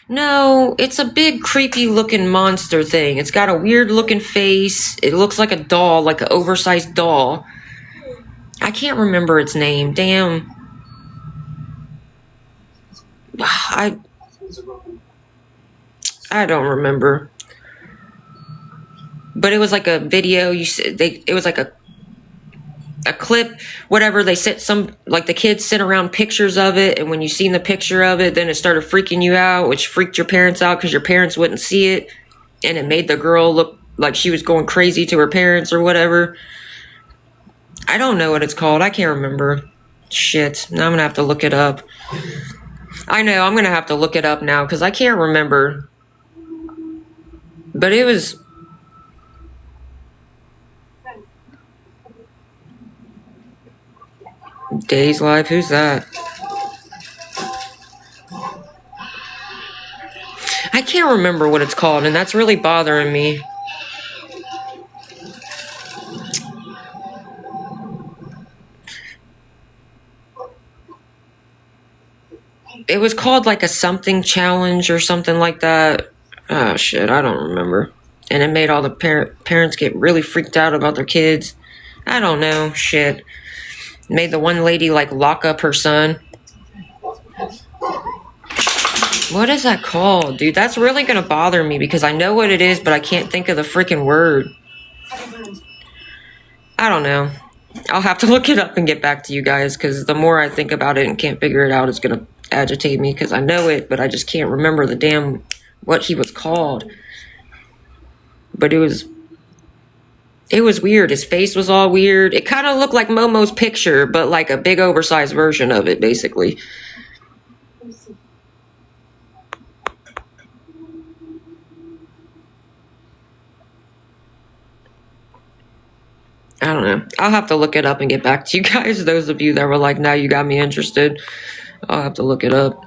No, it's a big creepy looking monster thing. It's got a weird looking face. It looks like a doll, like an oversized doll. I can't remember its name. Damn. I don't remember. But it was like a video. It was like a clip, whatever. They sit some, like the kids sit around pictures of it, and when you seen the picture of it, then it started freaking you out, which freaked your parents out because your parents wouldn't see it, and it made the girl look like she was going crazy to her parents or whatever. I don't know what it's called. I can't remember. Shit. Now I'm gonna have to look it up. I know, I'm gonna have to look it up now because I can't remember. But it was... Days Live? Who's that? I can't remember what it's called, and that's really bothering me. It was called like a something challenge or something like that. Oh shit, I don't remember. And it made all the parents get really freaked out about their kids. I don't know, shit. It made the one lady like lock up her son. What is that called, dude? That's really gonna bother me because I know what it is, but I can't think of the freaking word. I don't know. I'll have to look it up and get back to you guys because the more I think about it and can't figure it out, it's gonna agitate me because I know it, but I just can't remember the damn what he was called. But it was weird. His face was all weird. It kind of looked like Momo's picture, but like a big oversized version of it, basically. I don't know. I'll have to look it up and get back to you guys. Those of you that were like, now you got me interested. I'll have to look it up.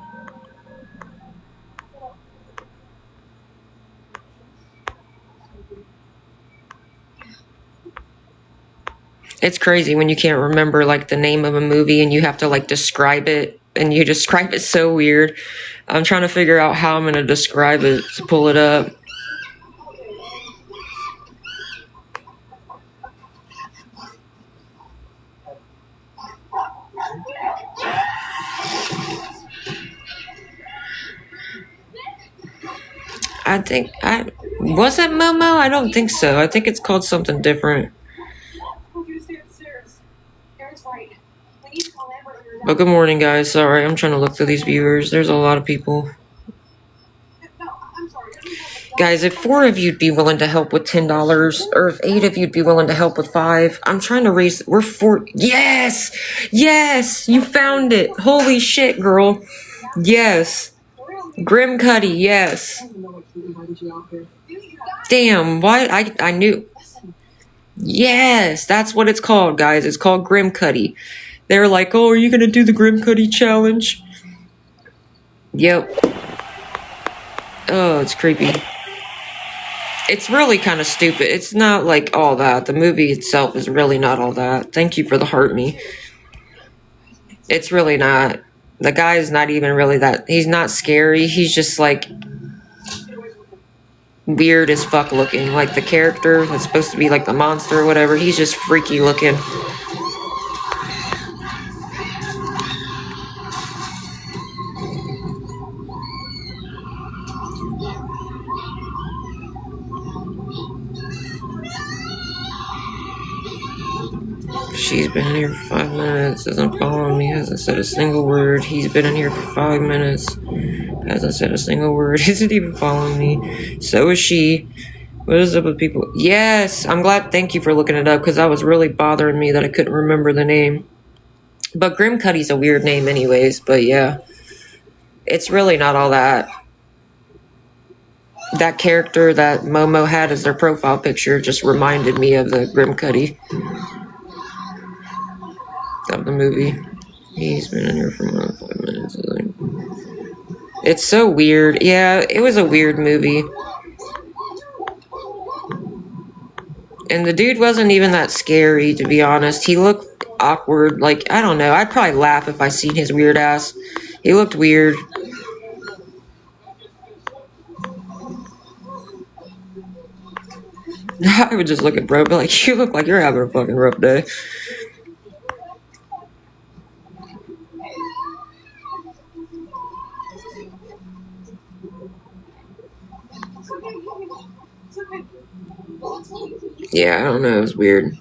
It's crazy when you can't remember like the name of a movie and you have to like describe it, and you describe it so weird. I'm trying to figure out how I'm going to describe it to pull it up. Was it Momo? I don't think so. I think it's called something different. But good morning, guys. Sorry, I'm trying to look through these viewers. There's a lot of people. Guys, if 4 of you'd be willing to help with $10, or if 8 of you'd be willing to help with 5, I'm trying to raise... We're 4... Yes! Yes! You found it! Holy shit, girl. Yes. Grim Cuddy, yes. Damn, why? I knew. Yes, that's what it's called, guys. It's called Grim Cuddy. They're like, oh, are you going to do the Grim Cuddy challenge? Yep. Oh, it's creepy. It's really kind of stupid. It's not like all that. The movie itself is really not all that. Thank you for the heart me. It's really not. The guy is not even really that. He's not scary. He's just like weird as fuck looking. Like the character that's supposed to be like the monster or whatever. He's just freaky looking. She's been in here for 5 minutes, isn't following me, hasn't said a single word. He's been in here for 5 minutes, hasn't said a single word, isn't even following me. So is she. What is up with people? Yes, I'm glad. Thank you for looking it up, because that was really bothering me that I couldn't remember the name. But Grim Cuddy's a weird name anyways, but yeah. It's really not all that. That character that Momo had as their profile picture just reminded me of the Grim Cuddy of the movie. He's been in here for more than 5 minutes. It's so weird. Yeah, it was a weird movie. And the dude wasn't even that scary, to be honest. He looked awkward. Like, I don't know. I'd probably laugh if I seen his weird ass. He looked weird. I would just look at bro and be like, you look like you're having a fucking rough day. Yeah, I don't know. It was weird.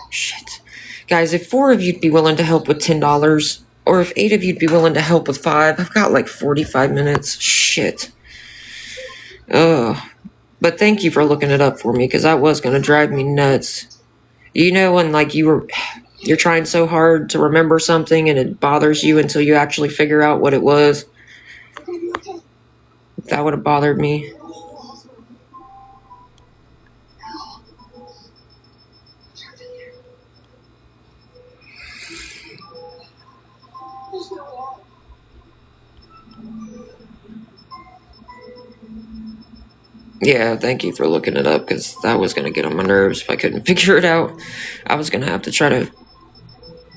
Shit. Guys, if 4 of you'd be willing to help with $10, or if 8 of you'd be willing to help with 5, I've got like 45 minutes. Shit. Ugh. But thank you for looking it up for me, because that was going to drive me nuts. You know when like you're trying so hard to remember something and it bothers you until you actually figure out what it was? That would have bothered me. Yeah, thank you for looking it up, because that was going to get on my nerves if I couldn't figure it out. I was going to have to try to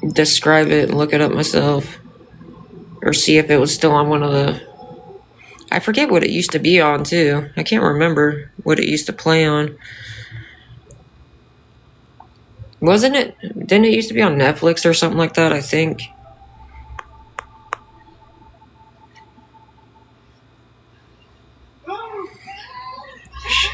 describe it and look it up myself. Or see if it was still on one of the... I forget what it used to be on, too. I can't remember what it used to play on. Wasn't it? Didn't it used to be on Netflix or something like that, I think? Shit.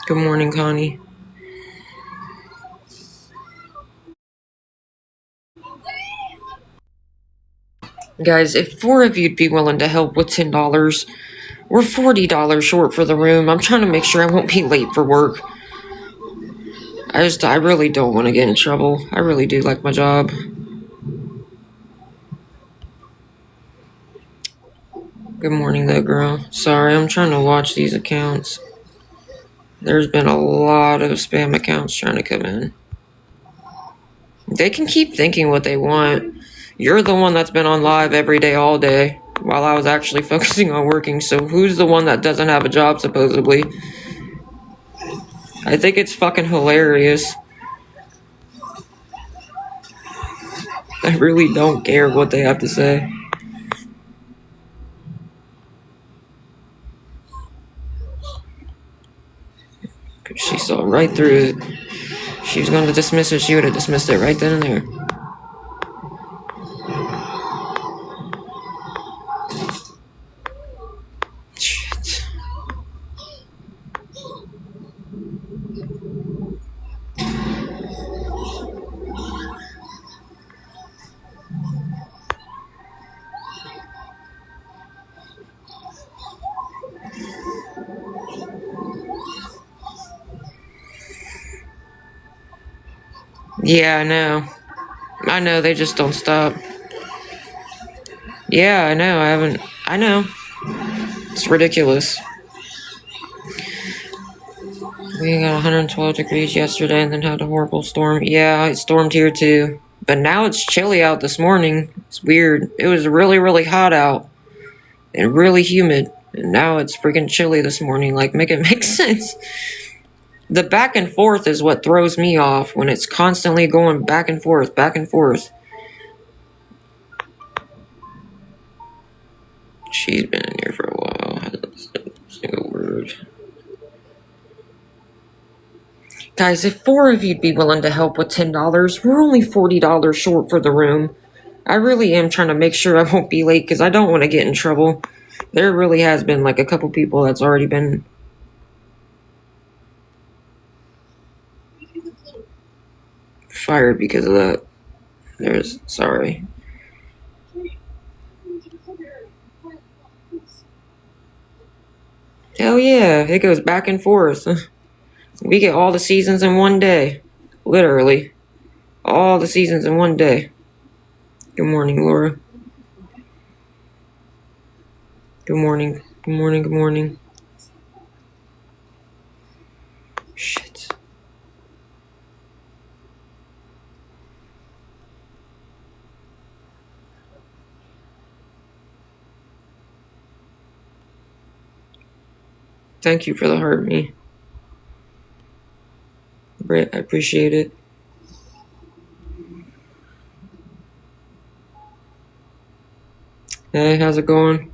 Good morning, Connie. Guys, if 4 of you'd be willing to help with $10, we're $40 short for the room. I'm trying to make sure I won't be late for work. I really don't want to get in trouble. I really do like my job. Good morning, though, girl. Sorry, I'm trying to watch these accounts. There's been a lot of spam accounts trying to come in. They can keep thinking what they want. You're the one that's been on live every day, all day, while I was actually focusing on working, so who's the one that doesn't have a job, supposedly? I think it's fucking hilarious. I really don't care what they have to say. She saw right through it. She was going to dismiss it, she would have dismissed it right then and there. Shit. Yeah, I know. I know, they just don't stop. Yeah, I know, I know. It's ridiculous. We got 112 degrees yesterday and then had a horrible storm. Yeah, it stormed here too. But now it's chilly out this morning. It's weird. It was really, really hot out and really humid. And now it's freaking chilly this morning. Like, make it make sense. The back and forth is what throws me off when it's constantly going back and forth, back and forth. She's been in here for a while. Hasn't said a single word. Guys, if 4 of you'd be willing to help with $10, we're only $40 short for the room. I really am trying to make sure I won't be late because I don't want to get in trouble. There really has been like a couple people that's already been fired because of that. Sorry. Hell yeah, it goes back and forth. We get all the seasons in one day. Literally. All the seasons in one day. Good morning, Laura. Good morning. Good morning, good morning. Shit. Thank you for the heart, me. Britt, I appreciate it. Hey, how's it going?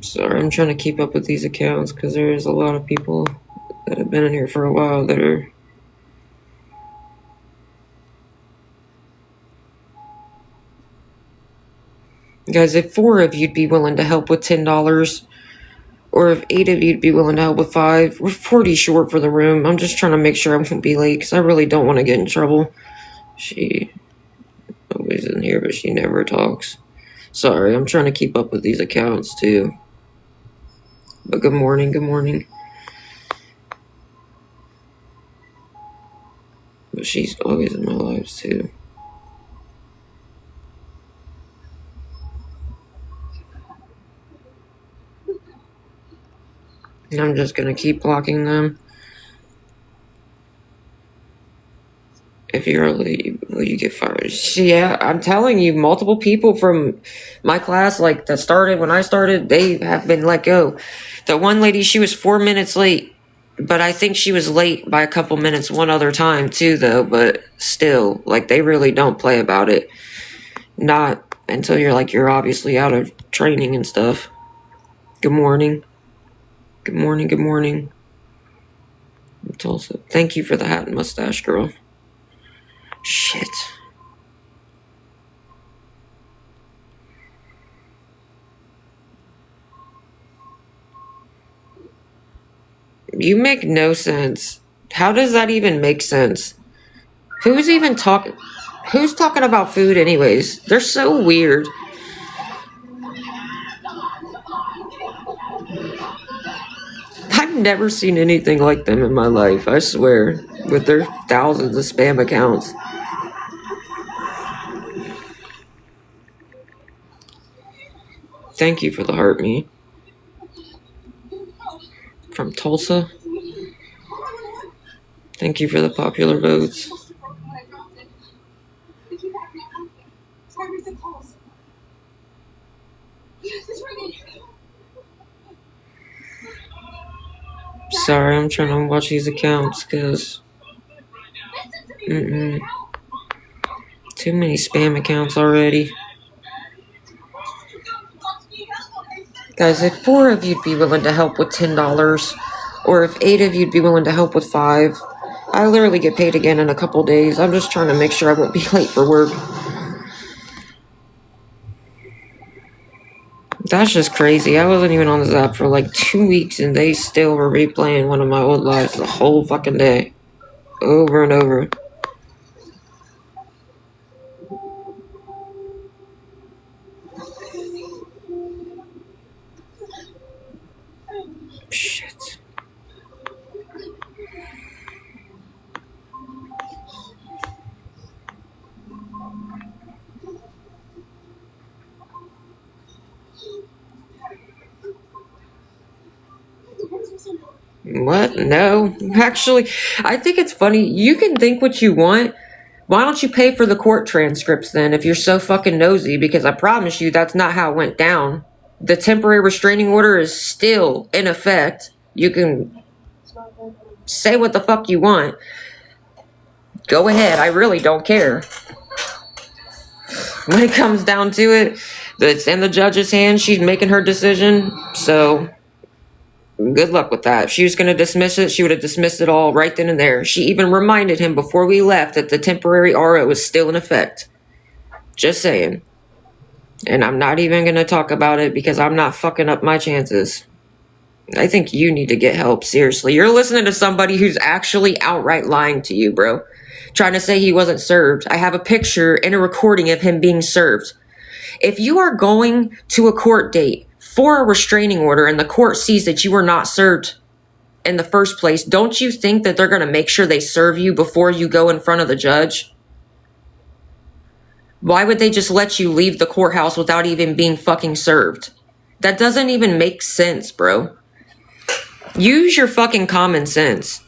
Sorry, I'm trying to keep up with these accounts because there's a lot of people that have been in here for a while that are... Guys, if 4 of you'd be willing to help with $10, or if 8 of you'd be willing to help with 5, we're 40 short for the room. I'm just trying to make sure I won't be late because I really don't want to get in trouble. She always in here, but she never talks. Sorry, I'm trying to keep up with these accounts too. But good morning, good morning. But she's always in my lives too. And I'm just gonna keep blocking them. If you're late, will you get fired? Yeah, I'm telling you, multiple people from my class, like that started when I started, they have been let go. The one lady, she was 4 minutes late, but I think she was late by a couple minutes one other time too, though. But still, like they really don't play about it. Not until you're obviously out of training and stuff. Good morning. Good morning, good morning. Tulsa. Thank you for the hat and mustache, girl. Shit. You make no sense. How does that even make sense? Who's talking about food anyways? They're so weird. I've never seen anything like them in my life, I swear, with their thousands of spam accounts. Thank you for the heart, me. From Tulsa. Thank you for the popular votes. Sorry, I'm trying to watch these accounts because too many spam accounts already. Guys, if 4 of you'd be willing to help with $10, or if 8 of you'd be willing to help with 5, I literally get paid again in a couple days. I'm just trying to make sure I won't be late for work. That's just crazy. I wasn't even on this app for like 2 weeks and they still were replaying one of my old lives the whole fucking day. Over and over. Shit. What? No. Actually, I think it's funny. You can think what you want. Why don't you pay for the court transcripts then if you're so fucking nosy? Because I promise you that's not how it went down. The temporary restraining order is still in effect. You can say what the fuck you want. Go ahead. I really don't care. When it comes down to it, it's in the judge's hands. She's making her decision. So good luck with that. If she was going to dismiss it, she would have dismissed it all right then and there. She even reminded him before we left that the temporary RO was still in effect. Just saying. And I'm not even going to talk about it because I'm not fucking up my chances. I think you need to get help, seriously. You're listening to somebody who's actually outright lying to you, bro. Trying to say he wasn't served. I have a picture and a recording of him being served. If you are going to a court date for a restraining order and the court sees that you were not served in the first place, don't you think that they're going to make sure they serve you before you go in front of the judge? Why would they just let you leave the courthouse without even being fucking served? That doesn't even make sense, bro. Use your fucking common sense.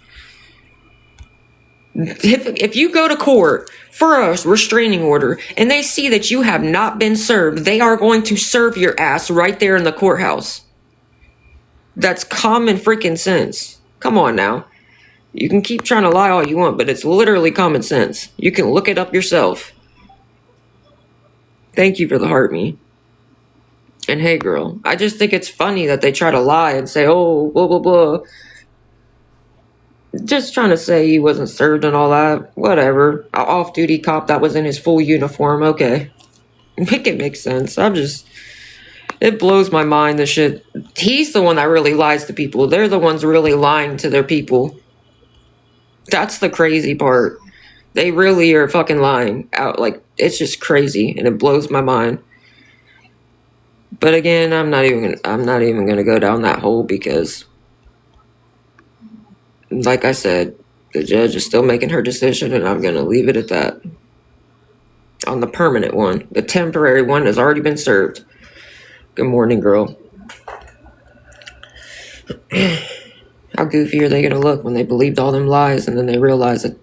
If you go to court for a restraining order and they see that you have not been served, they are going to serve your ass right there in the courthouse. That's common freaking sense. Come on now. You can keep trying to lie all you want, but it's literally common sense. You can look it up yourself. Thank you for the heart, me. And hey, girl, I just think it's funny that they try to lie and say, oh, blah, blah, blah. Just trying to say he wasn't served and all that. Whatever. An off-duty cop that was in his full uniform. Okay. Make it make sense. It blows my mind, this shit. He's the one that really lies to people. They're the ones really lying to their people. That's the crazy part. They really are fucking lying out. Like, it's just crazy, and it blows my mind. But again, I'm not even gonna go down that hole because, like I said, the judge is still making her decision, and I'm gonna leave it at that. On the permanent one, the temporary one has already been served. Good morning, girl. How goofy are they gonna look when they believed all them lies and then they realize that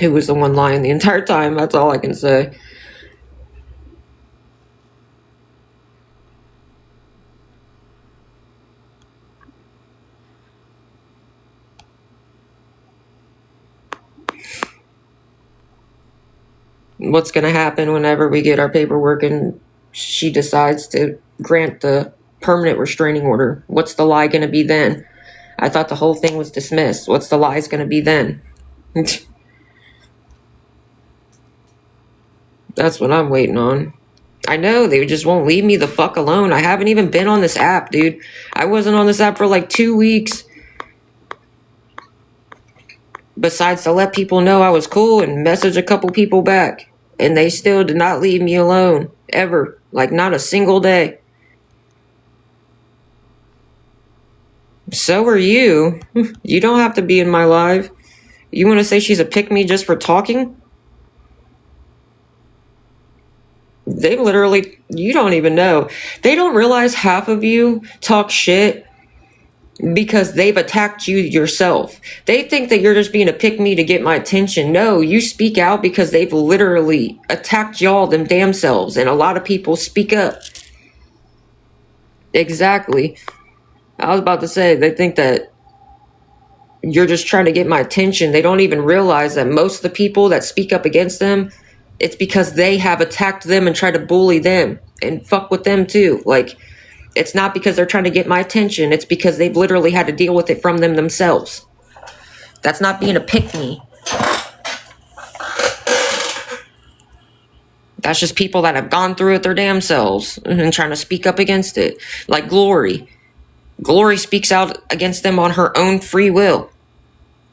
who was the one lying the entire time? That's all I can say. What's gonna happen whenever we get our paperwork and she decides to grant the permanent restraining order? What's the lie gonna be then? I thought the whole thing was dismissed. What's the lie's gonna be then? That's what I'm waiting on. I know, they just won't leave me the fuck alone. I haven't even been on this app, dude. I wasn't on this app for like 2 weeks. Besides to let people know I was cool and message a couple people back. And they still did not leave me alone. Ever. Like, not a single day. So are you. You don't have to be in my live. You want to say she's a pick-me just for talking? They literally, you don't even know. They don't realize half of you talk shit because they've attacked you yourself. They think that you're just being a pick-me to get my attention. No, you speak out because they've literally attacked y'all them damn selves. And a lot of people speak up. Exactly. I was about to say, they think that you're just trying to get my attention. They don't even realize that most of the people that speak up against them, it's because they have attacked them and tried to bully them and fuck with them too. Like, it's not because they're trying to get my attention. It's because they've literally had to deal with it from them themselves. That's not being a pick-me. That's just people that have gone through it their damn selves and trying to speak up against it. Like Glory. Glory speaks out against them on her own free will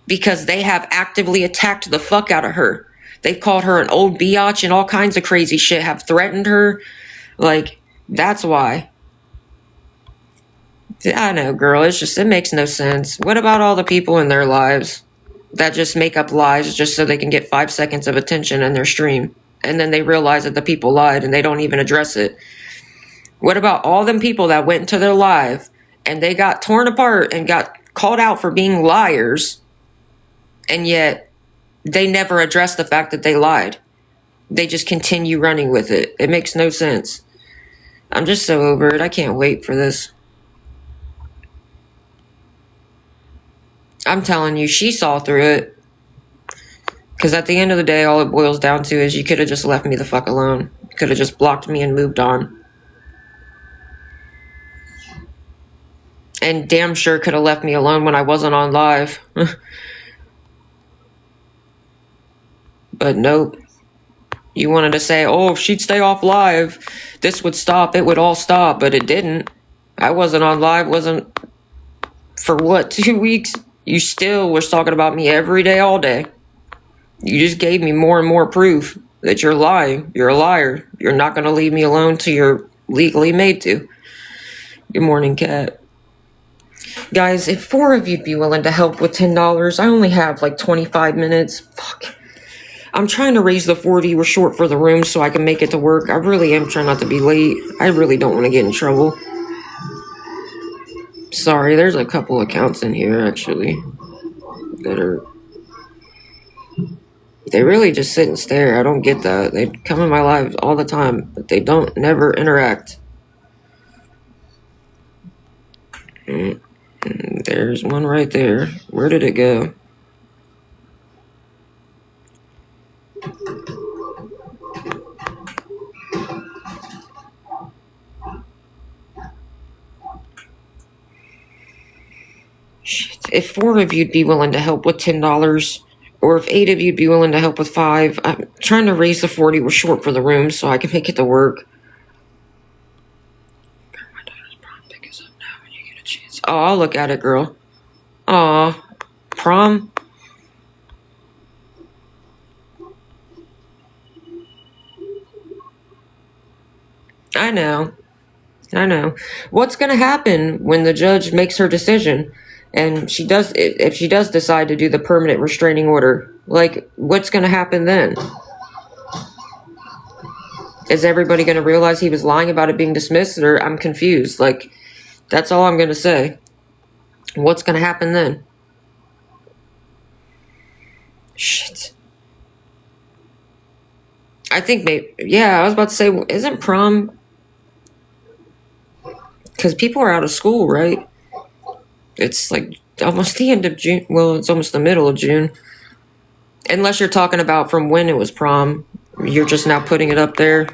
because they have actively attacked the fuck out of her. They've called her an old biatch and all kinds of crazy shit, have threatened her. Like, that's why. I know, girl, it makes no sense. What about all the people in their lives that just make up lies just so they can get 5 seconds of attention in their stream? And then they realize that the people lied and they don't even address it. What about all them people that went into their live and they got torn apart and got called out for being liars, and yet they never address the fact that they lied? They just continue running with it. It makes no sense. I'm just so over it. I can't wait for this. I'm telling you, she saw through it. Because at the end of the day, all it boils down to is you could have just left me the fuck alone. Could have just blocked me and moved on. And damn sure could have left me alone when I wasn't on live. But nope. You wanted to say, oh, if she'd stay off live, this would stop. It would all stop. But it didn't. I wasn't on live. Wasn't for what, 2 weeks? You still was talking about me every day, all day. You just gave me more and more proof that you're lying. You're a liar. You're not going to leave me alone till you're legally made to. Good morning, Kat. Guys, if 4 of you'd be willing to help with $10, I only have like 25 minutes. Fuck. I'm trying to raise the 40. We're short for the room so I can make it to work. I really am trying not to be late. I really don't want to get in trouble. Sorry, there's a couple accounts in here, actually, that are They really just sit and stare. I don't get that. They come in my life all the time, but they don't never interact. There's one right there. Where did it go? Shit. If 4 of you'd be willing to help with $10, or if 8 of you'd be willing to help with 5, I'm trying to raise the 40. We're short for the room, so I can make it to work. My daughter's prom pick is up now when you get a chance. Oh, I'll look at it, girl. Aw, prom? I know. What's going to happen when the judge makes her decision and she does, if she does decide to do the permanent restraining order? Like, what's going to happen then? Is everybody going to realize he was lying about it being dismissed? Or I'm confused. Like, that's all I'm going to say. What's going to happen then? Shit. I think maybe, yeah, I was about to say, isn't prom, because people are out of school, right? It's like almost the end of June. Well, it's almost the middle of June. Unless you're talking about from when it was prom. You're just now putting it up there.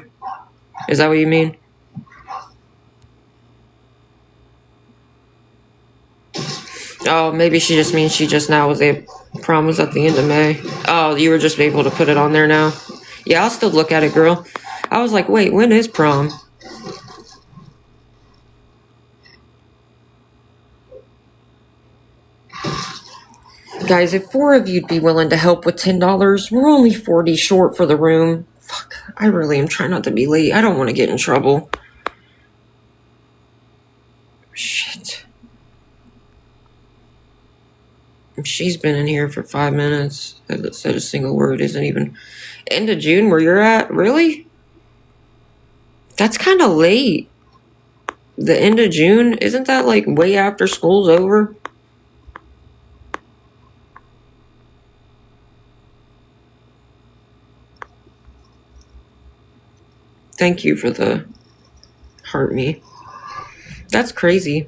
Is that what you mean? Oh, maybe she just means she just now was prom was at the end of May. Oh, you were just able to put it on there now? Yeah, I'll still look at it, girl. I was like, wait, when is prom? Guys, if 4 of you'd be willing to help with $10, we're only 40 short for the room. Fuck, I really am trying not to be late. I don't want to get in trouble. Shit. She's been in here for 5 minutes. Hasn't said a single word. Isn't even end of June where you're at? Really? That's kind of late. The end of June? Isn't that like way after school's over? Thank you for the heart me. That's crazy.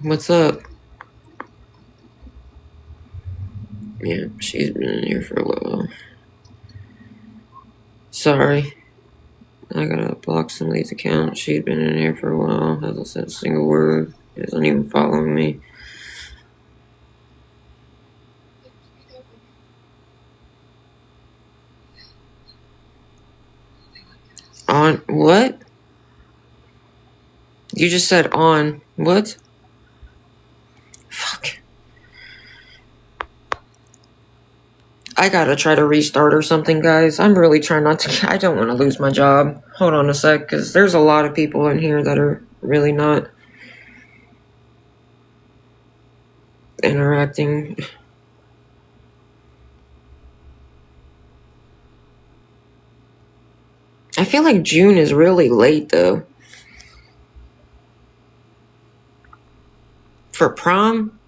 What's up? Yeah, she's been in here for a while. Sorry. I gotta block some of these accounts. She's been in here for a while. Hasn't said a single word. Isn't even following me. On what? You just said on what? Fuck. I gotta try to restart or something, guys. I'm really trying not to. I don't want to lose my job. Hold on a sec, because there's a lot of people in here that are really not interacting. I feel like June is really late, though. For prom?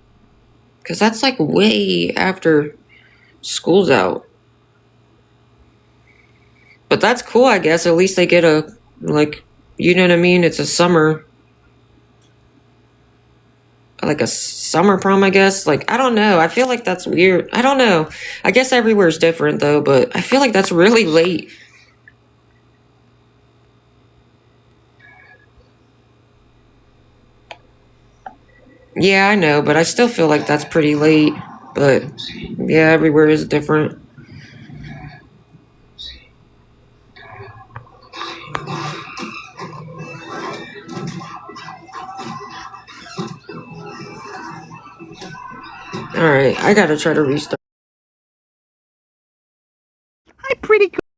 Because that's like way after school's out. But that's cool, I guess. At least they get a, like, you know what I mean? It's a summer, like a summer prom, I guess. Like, I don't know. I feel like that's weird. I don't know. I guess everywhere's different, though, but I feel like that's really late. Yeah, I know, but I still feel like that's pretty late. But, yeah, everywhere is different. Alright, I gotta try to restart.